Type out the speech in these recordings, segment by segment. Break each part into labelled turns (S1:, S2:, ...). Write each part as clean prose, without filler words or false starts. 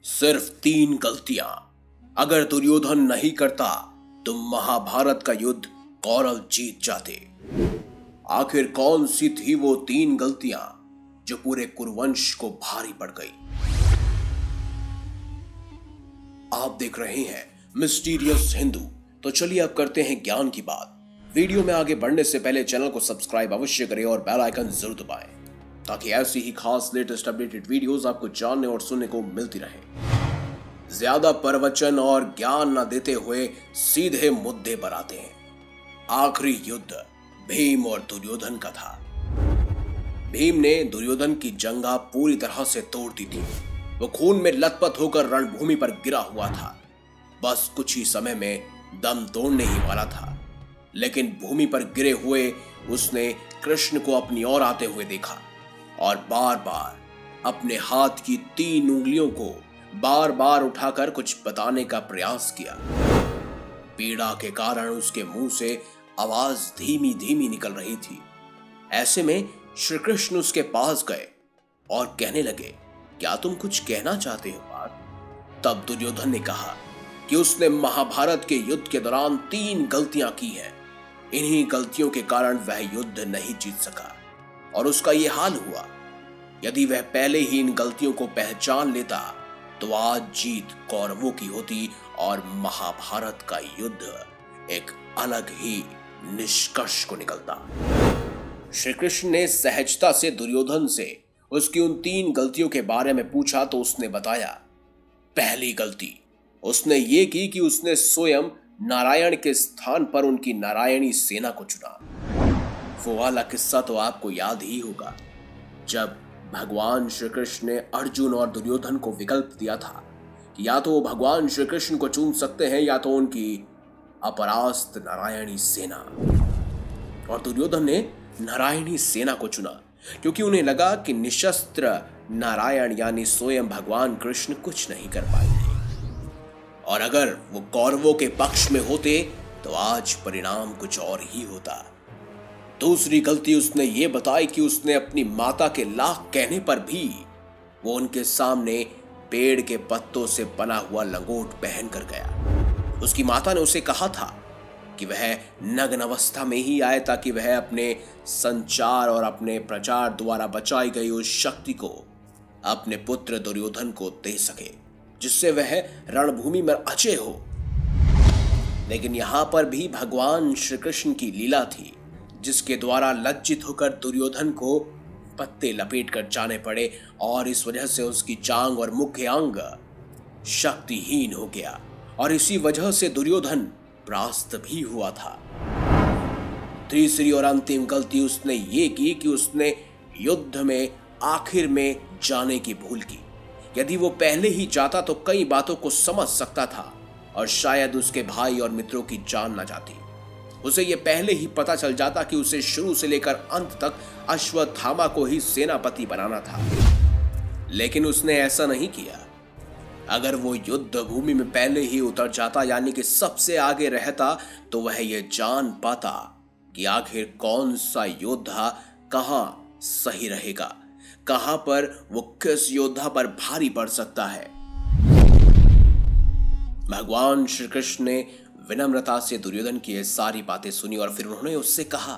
S1: सिर्फ 3 गलतियां अगर दुर्योधन नहीं करता तो महाभारत का युद्ध कौरव जीत जाते। आखिर कौन सी थी वो 3 गलतियां जो पूरे कुरुवंश को भारी पड़ गई। आप देख रहे हैं मिस्टीरियस हिंदू। तो चलिए अब करते हैं ज्ञान की बात। वीडियो में आगे बढ़ने से पहले चैनल को सब्सक्राइब अवश्य करें और बेल आइकन जरूर दबाएं ताकि ऐसी ही खास लेटेस्ट अपडेटेड वीडियोस आपको जानने और सुनने को मिलती रहे। ज्यादा प्रवचन और ज्ञान न देते हुए सीधे मुद्दे पर आते हैं। आखिरी युद्ध भीम और दुर्योधन का था। भीम ने दुर्योधन की जंगा पूरी तरह से तोड़ दी थी। वो खून में लथपथ होकर रणभूमि पर गिरा हुआ था। बस कुछ ही समय में दम तोड़ने ही वाला था, लेकिन भूमि पर गिरे हुए उसने कृष्ण को अपनी ओर आते हुए देखा और बार बार अपने हाथ की 3 उंगलियों को बार बार उठाकर कुछ बताने का प्रयास किया। पीड़ा के कारण उसके मुंह से आवाज धीमी धीमी निकल रही थी। ऐसे में श्री कृष्ण उसके पास गए और कहने लगे, क्या तुम कुछ कहना चाहते हो बात? तब दुर्योधन ने कहा कि उसने महाभारत के युद्ध के दौरान 3 गलतियां की हैं। इन्हीं गलतियों के कारण वह युद्ध नहीं जीत सका और उसका यह हाल हुआ। यदि वह पहले ही इन गलतियों को पहचान लेता तो आज जीत कौरवों की होती और महाभारत का युद्ध एक अलग ही निष्कर्ष को निकलता। श्री कृष्ण ने सहजता से दुर्योधन से उसकी उन 3 गलतियों के बारे में पूछा तो उसने बताया। पहली गलती उसने ये की कि उसने स्वयं नारायण के स्थान पर उनकी नारायणी सेना को चुना। वो वाला किस्सा तो आपको याद ही होगा, जब भगवान श्री कृष्ण ने अर्जुन और दुर्योधन को विकल्प दिया था कि या तो वो भगवान श्री कृष्ण को चुन सकते हैं या तो उनकी अपरास्त नारायणी सेना। और दुर्योधन ने नारायणी सेना को चुना क्योंकि उन्हें लगा कि निशस्त्र नारायण यानी स्वयं भगवान कृष्ण कुछ नहीं कर पाएंगे और अगर वो कौरवों के पक्ष में होते तो आज परिणाम कुछ और ही होता। दूसरी गलती उसने ये बताई कि उसने अपनी माता के लाख कहने पर भी वो उनके सामने पेड़ के पत्तों से बना हुआ लंगोट पहन कर गया। उसकी माता ने उसे कहा था कि वह नग्न अवस्था में ही आए ताकि वह अपने संचार और अपने प्रचार द्वारा बचाई गई उस शक्ति को अपने पुत्र दुर्योधन को दे सके, जिससे वह रणभूमि में अजय हो। लेकिन यहां पर भी भगवान श्री कृष्ण की लीला थी, जिसके द्वारा लज्जित होकर दुर्योधन को पत्ते लपेट कर जाने पड़े और इस वजह से उसकी जांग और मुख्य अंग शक्तिहीन हो गया और इसी वजह से दुर्योधन परास्त भी हुआ था। तीसरी और अंतिम गलती उसने ये की कि उसने युद्ध में आखिर में जाने की भूल की। यदि वो पहले ही जाता तो कई बातों को समझ सकता था और शायद उसके भाई और मित्रों की जान न जाती। उसे यह पहले ही पता चल जाता कि उसे शुरू से लेकर अंत तक अश्वत्थामा को ही सेनापति बनाना था, लेकिन उसने ऐसा नहीं किया। अगर वो युद्ध भूमि में पहले ही उतर जाता यानी कि सबसे आगे रहता तो वह यह जान पाता कि आखिर कौन सा योद्धा कहां सही रहेगा, कहां पर वो किस योद्धा पर भारी पड़ सकता है। भगवान श्री कृष्ण ने विनम्रता से दुर्योधन की ये सारी बातें सुनी और फिर उन्होंने उससे कहा,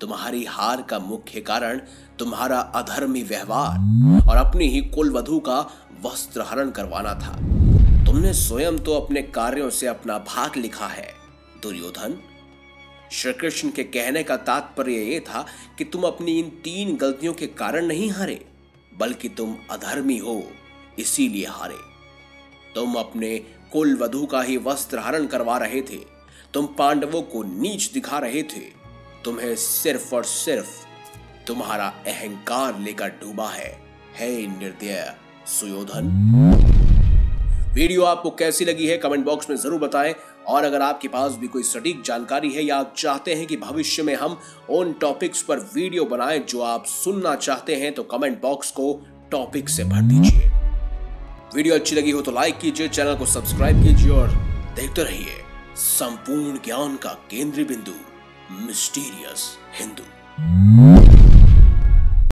S1: तुम्हारी हार का मुख्य कारण तुम्हारा अधर्मी व्यवहार और अपनी ही कुलवधू का वस्त्र हरण करवाना था। तुमने स्वयं तो अपने कार्यों से अपना भाग लिखा है दुर्योधन। श्री कृष्ण के कहने का तात्पर्य यह था कि तुम अपनी इन 3 गलतियों के कारण नहीं हारे, बल्कि तुम अधर्मी हो इसीलिए हारे। तुम अपने कुल वधू का ही वस्त्र हरण करवा रहे थे, तुम पांडवों को नीच दिखा रहे थे। तुम्हें सिर्फ और सिर्फ तुम्हारा अहंकार लेकर डूबा है, हे निर्दय सुयोधन। वीडियो आपको कैसी लगी है कमेंट बॉक्स में जरूर बताएं और अगर आपके पास भी कोई सटीक जानकारी है या आप चाहते हैं कि भविष्य में हम उन टॉपिक्स पर वीडियो बनाएं जो आप सुनना चाहते हैं तो कमेंट बॉक्स को टॉपिक से भर दीजिए। वीडियो अच्छी लगी हो तो लाइक कीजिए, चैनल को सब्सक्राइब कीजिए और देखते रहिए संपूर्ण ज्ञान का केंद्रीय बिंदु मिस्टीरियस हिंदू।